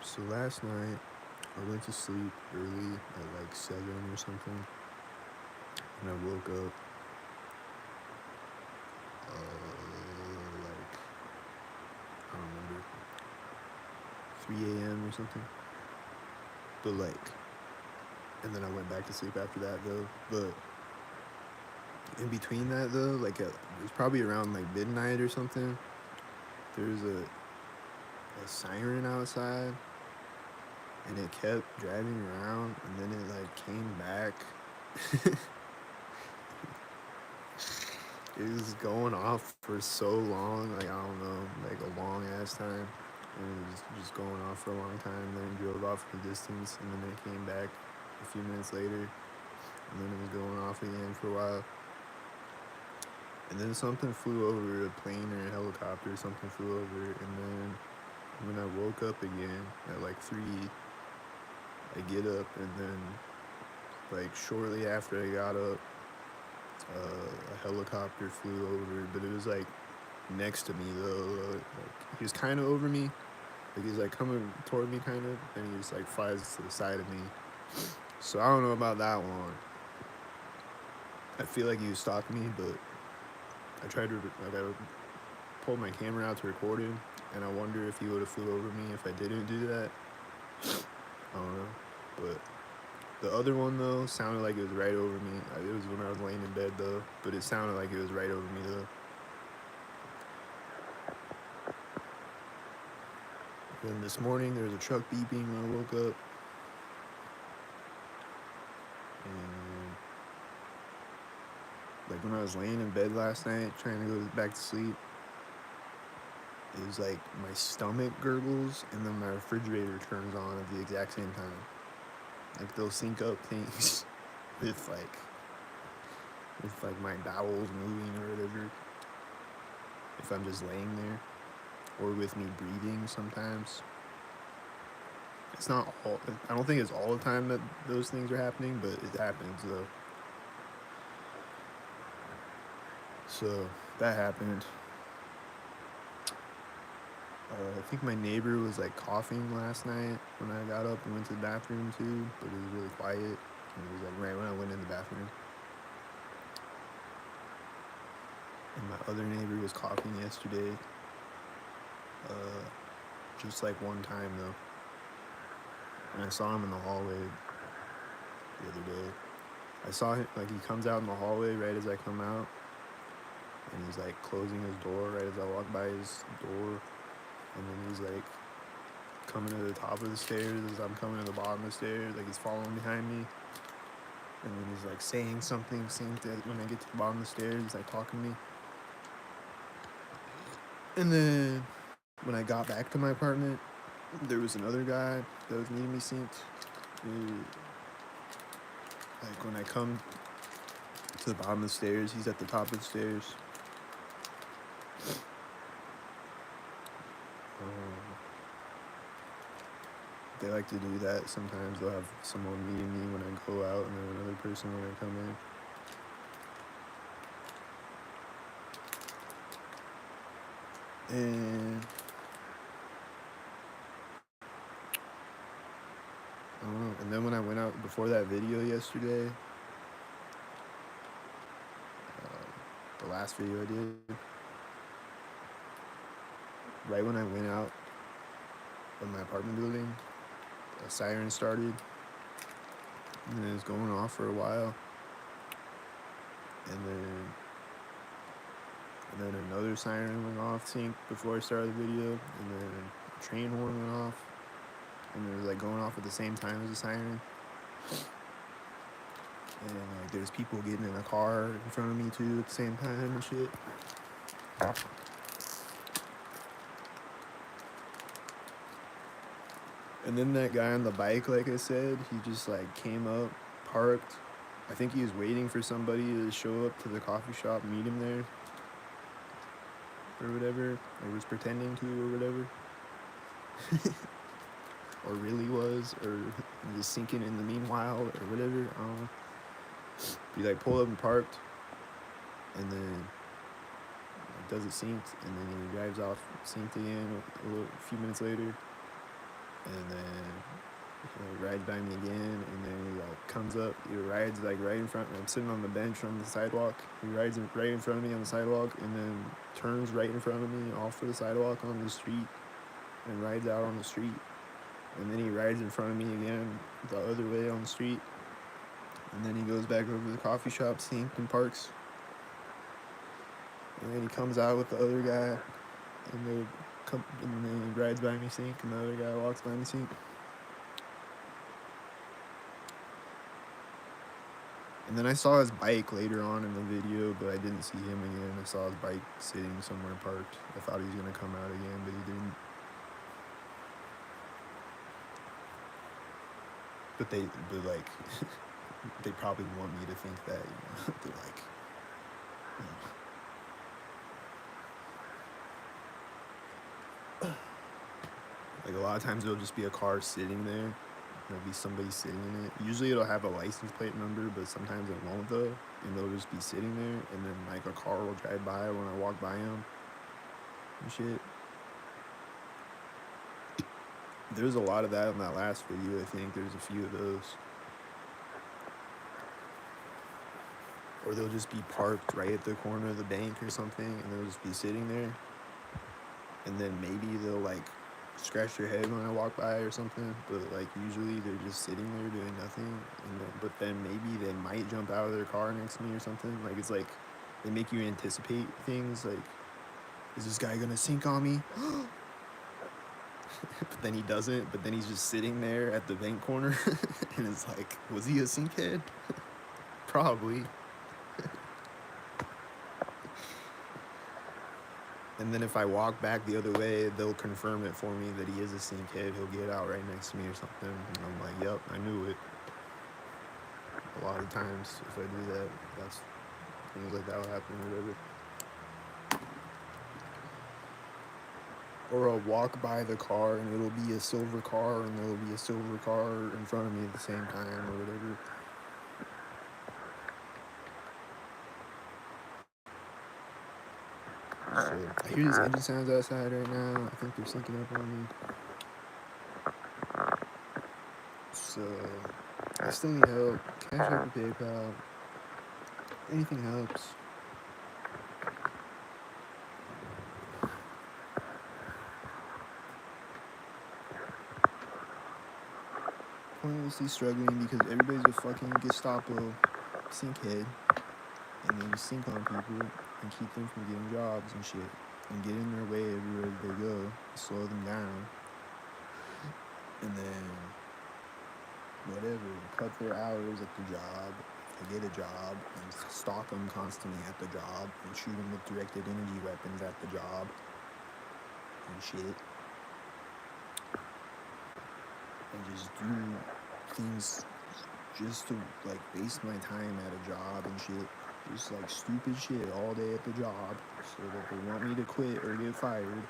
So last night I went to sleep early at like 7 or something, and I woke up like I don't remember 3 a.m. or something. But like, and then I went back to sleep after that though. But in between that though, it was probably around like midnight or something. There was a siren outside, and it kept driving around, and then it like came back. It was going off for so long, like I don't know, like a long ass time. And it was just going off for a long time. Then it drove off in the distance, and then it came back a few minutes later, and then it was going off again for a while. And then something flew over, a plane or a helicopter, something flew over, and then when I woke up again at like 3, I get up, and then like shortly after I got up, a helicopter flew over, but it was like next to me though. He was kind of over me, like he's like coming toward me kind of, and he just like flies to the side of me. So I don't know about that one. I feel like he was stalking me, but I pulled my camera out to record him, and I wonder if he would have flew over me if I didn't do that. I don't know, but the other one though sounded like it was right over me. It was when I was laying in bed though, but it sounded like it was right over me though. Then this morning there was a truck beeping when I woke up, and like when I was laying in bed last night trying to go back to sleep, it was like my stomach gurgles and then my refrigerator turns on at the exact same time. Like they'll sync up things with my bowels moving or whatever. If I'm just laying there, or with me breathing sometimes. It's not all. I don't think it's all the time that those things are happening, but it happens though. So that happened. I think my neighbor was like coughing last night when I got up and went to the bathroom too, but it was really quiet. And it was like right when I went in the bathroom. And my other neighbor was coughing yesterday, uh, just like one time though. And I saw him in the hallway the other day. I saw him, like he comes out in the hallway right as I come out, and he's like closing his door right as I walk by his door, and then he's like coming to the top of the stairs as I'm coming to the bottom of the stairs, like he's following behind me, and then he's like saying something, when I get to the bottom of the stairs, he's like talking to me, and then when I got back to my apartment, there was another guy that was meeting me synced. Like when I come to the bottom of the stairs, he's at the top of the stairs. Um, they like to do that sometimes. They'll have someone meeting me when I go out, and then another person when I come in. And I don't know. And then when I went out before that video yesterday, the last video I did, right when I went out of my apartment building, a siren started, and then it was going off for a while, and then another siren went off sync before I started the video, and then a train horn went off, and it was like going off at the same time as the siren. And like there's people getting in a car in front of me too at the same time and shit. And then that guy on the bike, like I said, he just like came up, parked. I think he was waiting for somebody to show up to the coffee shop, meet him there, or whatever, or was pretending to, or whatever. Or really was, or just sinking in the meanwhile, or whatever. I don't know. He like pulled up and parked, and then does it synced, and then he drives off synced again a few minutes later. and then he rides by me again, and then he like comes up. He rides like right in front. I'm sitting on the bench on the sidewalk. He rides right in front of me on the sidewalk, and then turns right in front of me off of the sidewalk on the street, and rides out on the street. And then he rides in front of me again the other way on the street. And then he goes back over to the coffee shop sink and parks. And then he comes out with the other guy, and then he rides by me sink, and the other guy walks by me sink. And then I saw his bike later on in the video, but I didn't see him again. I saw his bike sitting somewhere parked. I thought he was gonna come out again, but he didn't. But like, they probably want me to think that, they're like, like a lot of times it'll just be a car sitting there. There'll be somebody sitting in it. Usually it'll have a license plate number, but sometimes it won't though. And they'll just be sitting there, and then like a car will drive by when I walk by them and shit. There's a lot of that in that last video, I think. There's a few of those. Or they'll just be parked right at the corner of the bank or something, and they'll just be sitting there. And then maybe they'll like scratch their head when I walk by or something, but like usually they're just sitting there doing nothing. But then maybe they might jump out of their car next to me or something. Like it's like they make you anticipate things. Like, is this guy gonna sink on me? But then he doesn't. But then he's just sitting there at the bank corner, and it's like, was he a sinkhead? Probably. And then if I walk back the other way, they'll confirm it for me that he is a sinkhead. He'll get out right next to me or something. And I'm like, yep, I knew it. A lot of times, if I do that, that's things like that will happen or whatever. Or I'll walk by the car and it'll be a silver car, and there'll be a silver car in front of me at the same time or whatever. So I hear these engine sounds outside right now. I think they're syncing up on me. So I still need help. Cash App or PayPal. Anything helps. Pointlessly struggling because everybody's a fucking Gestapo sinkhead, and they just sink on people and keep them from getting jobs and shit, and get in their way everywhere they go, slow them down, and then whatever, cut their hours at the job, if they get a job, and stalk them constantly at the job, and shoot them with directed energy weapons at the job and shit, and just do things just to like waste my time at a job and shit. Just like stupid shit all day at the job so that they want me to quit or get fired.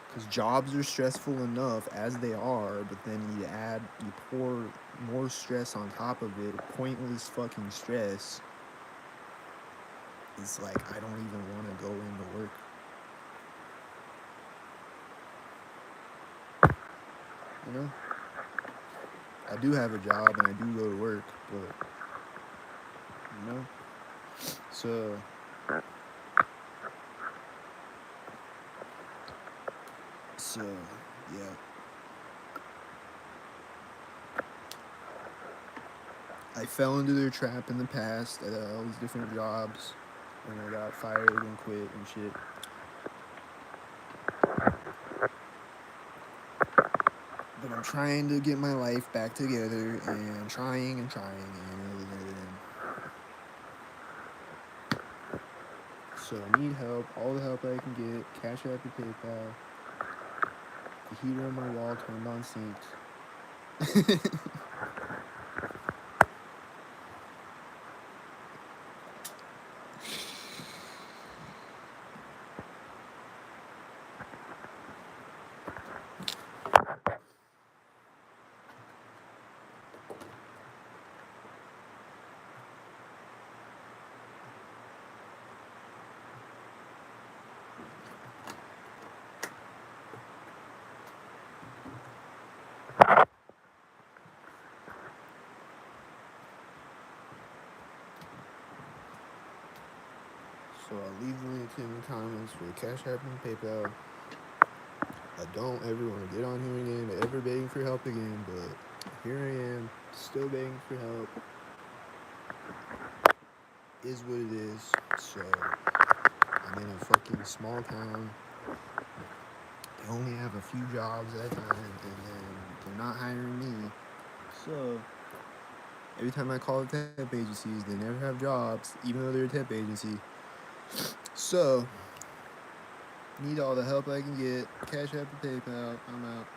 Because jobs are stressful enough as they are, but then you pour more stress on top of it, pointless fucking stress. It's like I don't even want to go into work. You know? I do have a job and I do go to work, but you know? So, yeah. I fell into their trap in the past at all these different jobs, and I got fired and quit and shit. But I'm trying to get my life back together, and trying, and so I need help, all the help I can get. Cash App or PayPal. The heater on my wall turned on sinks. So I'll leave the link in the comments for Cash App and PayPal. I don't ever want to get on here again, ever begging for help again, but here I am, still begging for help. Is what it is. So I'm in a fucking small town. They only have a few jobs at a time, and then they're not hiring me. So every time I call the temp agencies, they never have jobs, even though they're a temp agency. So need all the help I can get. Cash App and PayPal. I'm out.